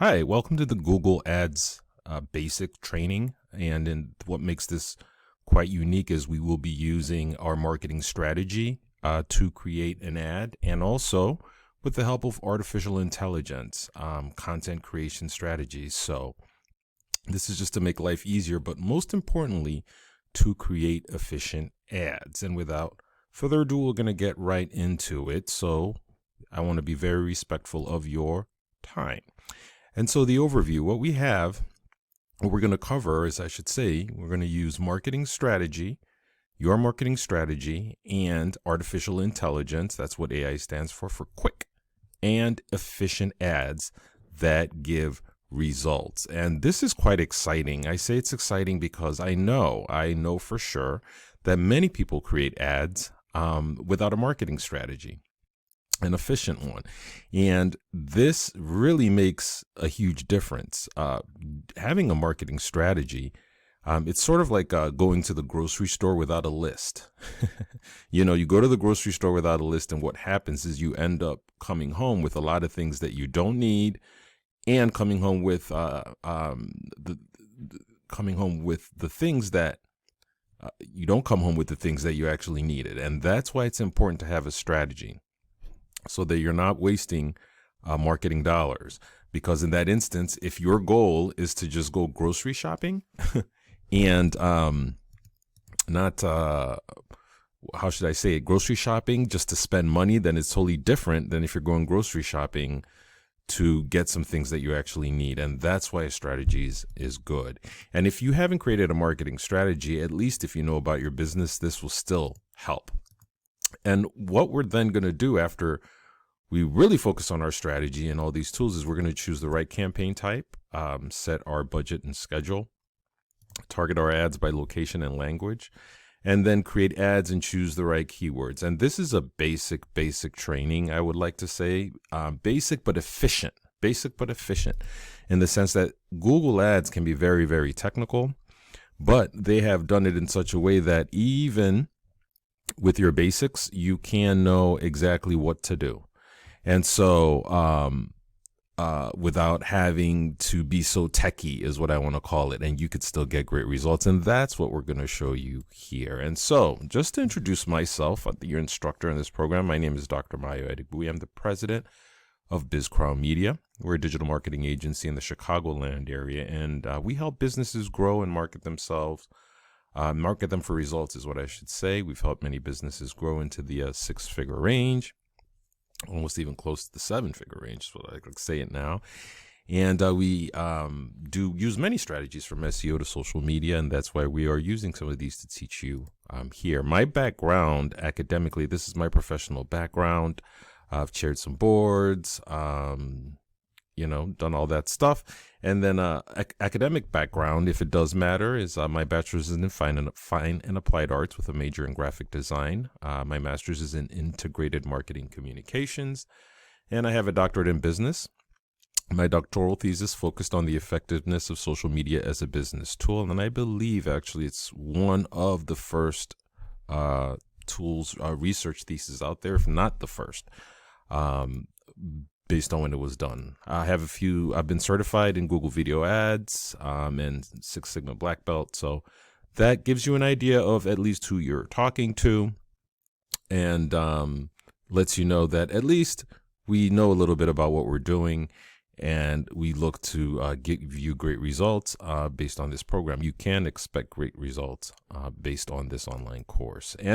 Hi, welcome to the Google Ads basic training. What makes this quite unique is we will be using our marketing strategy to create an ad, and also with the help of artificial intelligence, content creation strategies. So this is just to make life easier, but most importantly, to create efficient ads. And without further ado, we're going to get right into it. So I want to be very respectful of your time. And so the overview, what we're going to cover is, we're going to use marketing strategy, your marketing strategy, and artificial intelligence. That's what AI stands for quick and efficient ads that give results. And this is quite exciting. I say it's exciting because I know for sure that many people create ads without a marketing strategy, an efficient one. And this really makes a huge difference. Having a marketing strategy, it's sort of like going to the grocery store without a list. You go to the grocery store without a list, and what happens is you end up coming home with a lot of things that you don't need, and coming home with the things that you don't come home with the things that you actually needed. And that's why it's important to have a strategy, so that you're not wasting marketing dollars. Because in that instance, if your goal is to just go grocery shopping and not, how should I say it, grocery shopping just to spend money, then it's totally different than if you're going grocery shopping to get some things that you actually need. And that's why a strategy is good. And if you haven't created a marketing strategy, at least if you know about your business, this will still help. And what we're then going to do after we really focus on our strategy and all these tools is we're going to choose the right campaign type, set our budget and schedule, target our ads by location and language, and then create ads and choose the right keywords. And this is a basic training, I would like to say, basic but efficient in the sense that Google Ads can be very, very technical, but they have done it in such a way that even with your basics, you can know exactly what to do. And so without having to be so techie is what I want to call it. And you could still get great results. And that's what we're going to show you here. And so just to introduce myself, your instructor in this program, my name is Dr. Mayo Edigbui. I'm the president of BizCrown Media. We're a digital marketing agency in the Chicagoland area. And we help businesses grow and market themselves. Market them for results is what I should say. We've helped many businesses grow into the 6-figure range, almost even close to the 7-figure range, is what I like to say it now. And we do use many strategies from SEO to social media, and that's why we are using some of these to teach you here. My background academically, this is my professional background. I've chaired some boards, done all that stuff. And then academic background, if it does matter, is my bachelor's is in fine and applied arts with a major in graphic design. My master's is in integrated marketing communications, and I have a doctorate in business. My doctoral thesis focused on the effectiveness of social media as a business tool, and I believe actually it's one of the first tools, research thesis out there, if not the first, based on when it was done. I've been certified in Google Video Ads and Six Sigma Black Belt. So that gives you an idea of at least who you're talking to, and lets you know that at least we know a little bit about what we're doing, and we look to give you great results based on this program. You can expect great results based on this online course. And